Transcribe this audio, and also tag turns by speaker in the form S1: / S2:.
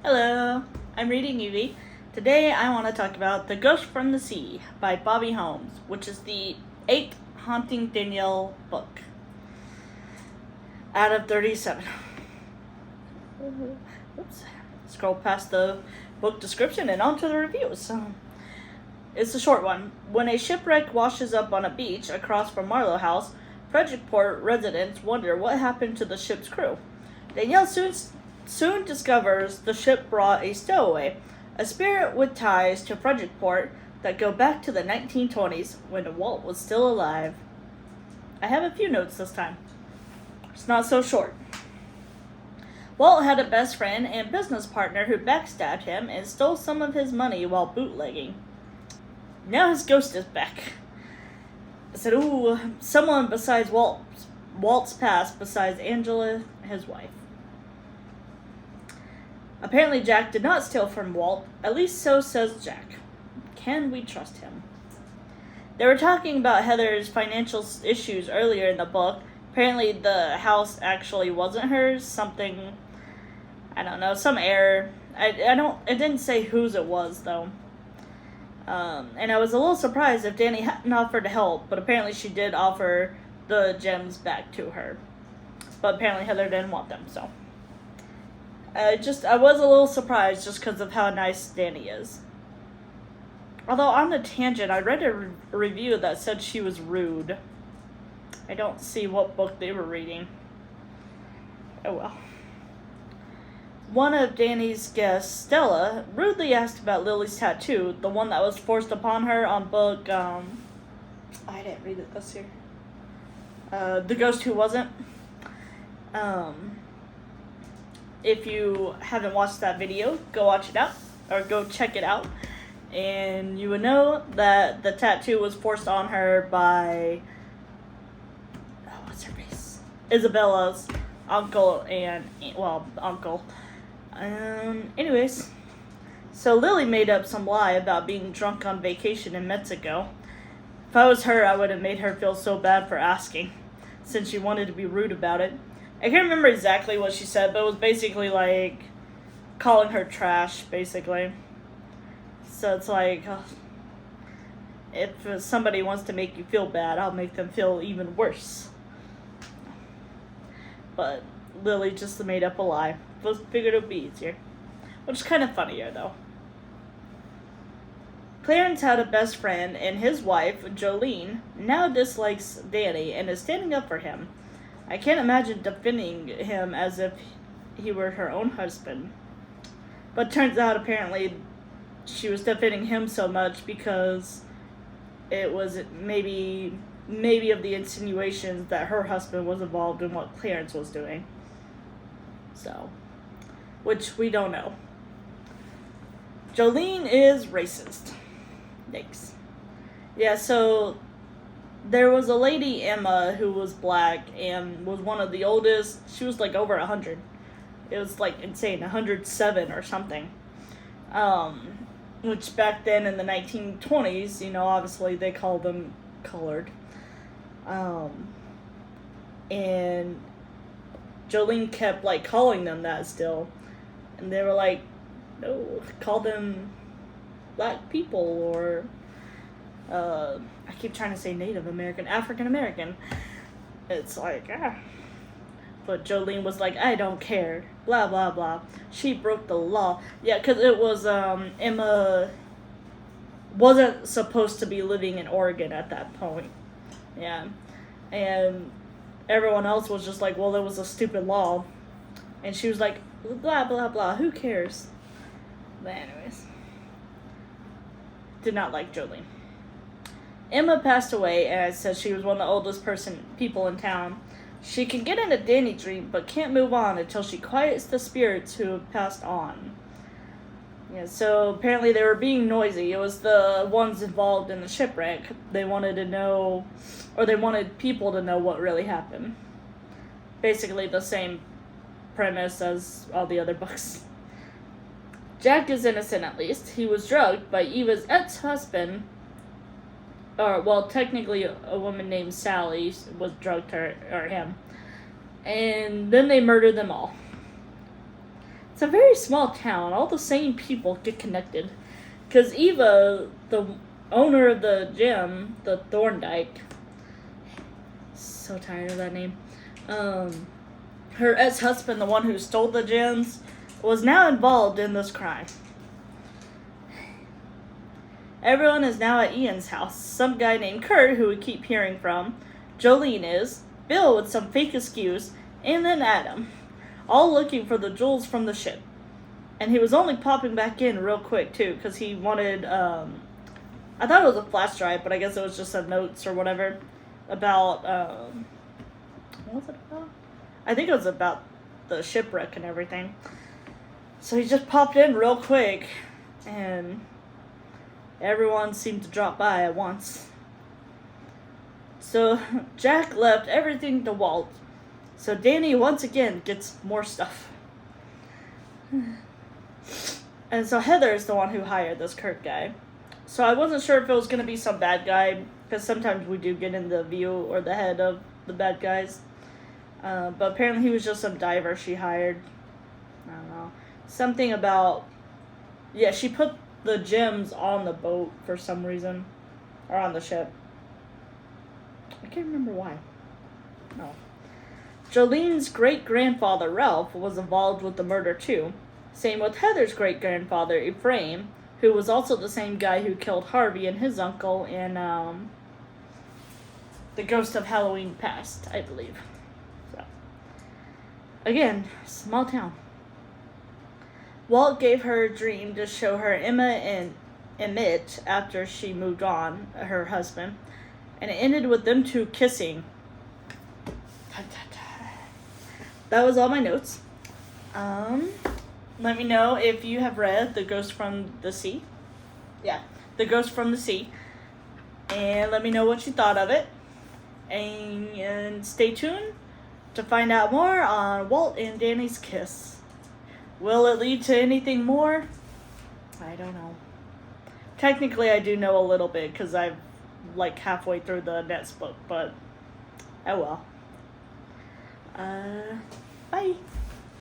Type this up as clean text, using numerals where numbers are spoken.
S1: Hello, I'm reading Evie. Today I want to talk about The Ghost from the Sea by Bobbi Holmes, which is the 8th Haunting Danielle book out of 37. Oops. Scroll past the book description and on to the reviews. It's a short one. When a shipwreck washes up on a beach across from Marlow House, Frederickport residents wonder what happened to the ship's crew. Danielle soon discovers the ship brought a stowaway, a spirit with ties to Frederickport that go back to the 1920s when Walt was still alive. I have a few notes this time. It's not so short. Walt had a best friend and business partner who backstabbed him and stole some of his money while bootlegging. Now his ghost is back. I said, ooh, someone besides Walt's past, besides Angela, his wife. Apparently Jack did not steal from Walt, at least so says Jack. Can we trust him? They were talking about Heather's financial issues earlier in the book. Apparently the house actually wasn't hers, something, I don't know, some error. It didn't say whose it was though. And I was a little surprised if Danny hadn't offered to help, but apparently she did offer the gems back to her. But apparently Heather didn't want them, so. I was a little surprised just because of how nice Danny is. Although on the tangent, I read a review that said she was rude. I don't see what book they were reading. Oh well. One of Danny's guests, Stella, rudely asked about Lily's tattoo, the one that was forced upon her on book, I didn't read it this year. The Ghost Who Wasn't. If you haven't watched that video, go watch it out, or go check it out, and you would know that the tattoo was forced on her by, what's her face? Isabella's uncle uncle. Anyways, so Lily made up some lie about being drunk on vacation in Mexico. If I was her, I would have made her feel so bad for asking, since she wanted to be rude about it. I can't remember exactly what she said, but it was basically like calling her trash, basically. So it's like, if somebody wants to make you feel bad, I'll make them feel even worse. But Lily just made up a lie. Figured it would be easier. Which is kind of funnier, though. Clarence had a best friend, and his wife, Jolene, now dislikes Danny and is standing up for him. I can't imagine defending him as if he were her own husband. But turns out apparently she was defending him so much because it was maybe of the insinuations that her husband was involved in what Clarence was doing. So, which we don't know. Jolene is racist. Yikes. Yeah, so there was a lady, Emma, who was black and was one of the oldest. She was like over 100. It was like insane, 107 or something. Which back then in the 1920s, obviously they called them colored. And Jolene kept like calling them that still. And they were like, no, call them black people or I keep trying to say Native American, African American. It's like, But Jolene was like, I don't care, blah, blah, blah. She broke the law. Yeah, because it was, Emma wasn't supposed to be living in Oregon at that point. Yeah. And everyone else was just like, well, it was a stupid law. And she was like, blah, blah, blah, who cares? But anyways. Did not like Jolene. Emma passed away, and says she was one of the oldest people in town. She can get in a Danny dream, but can't move on until she quiets the spirits who have passed on. Yeah, so apparently they were being noisy. It was the ones involved in the shipwreck. They wanted to know, or they wanted people to know what really happened. Basically the same premise as all the other books. Jack is innocent at least. He was drugged by Eva's ex-husband, technically a woman named Sally was drugged him. And then they murdered them all. It's a very small town. All the same people get connected. Because Eva, the owner of the gym, the Thorndike, so tired of that name, her ex-husband, the one who stole the gems, was now involved in this crime. Everyone is now at Ian's house. Some guy named Kurt, who we keep hearing from, Jolene is, Bill with some fake excuse, and then Adam, all looking for the jewels from the ship. And he was only popping back in real quick, too, because he wanted, I thought it was a flash drive, but I guess it was just some notes or whatever about, what was it about? I think it was about the shipwreck and everything. So he just popped in real quick, and everyone seemed to drop by at once. So Jack left everything to Walt. So Danny once again gets more stuff. And so Heather is the one who hired this Kurt guy. So I wasn't sure if it was going to be some bad guy, because sometimes we do get in the view or the head of the bad guys. But apparently he was just some diver she hired. I don't know. Something about... Yeah, she put the gems on the boat for some reason. Or on the ship. I can't remember why. No. Jolene's great-grandfather, Ralph, was involved with the murder, too. Same with Heather's great-grandfather, Ephraim, who was also the same guy who killed Harvey and his uncle in, The Ghost of Halloween Past, I believe. So, again, small town. Walt gave her a dream to show her Emma and Emmett after she moved on, her husband, and it ended with them two kissing. That was all my notes. Let me know if you have read The Ghost from the Sea. Yeah, The Ghost from the Sea. And let me know what you thought of it. And stay tuned to find out more on Walt and Danny's kiss. Will it lead to anything more? I don't know. Technically, I do know a little bit because I'm like halfway through the next book, but oh well. Bye.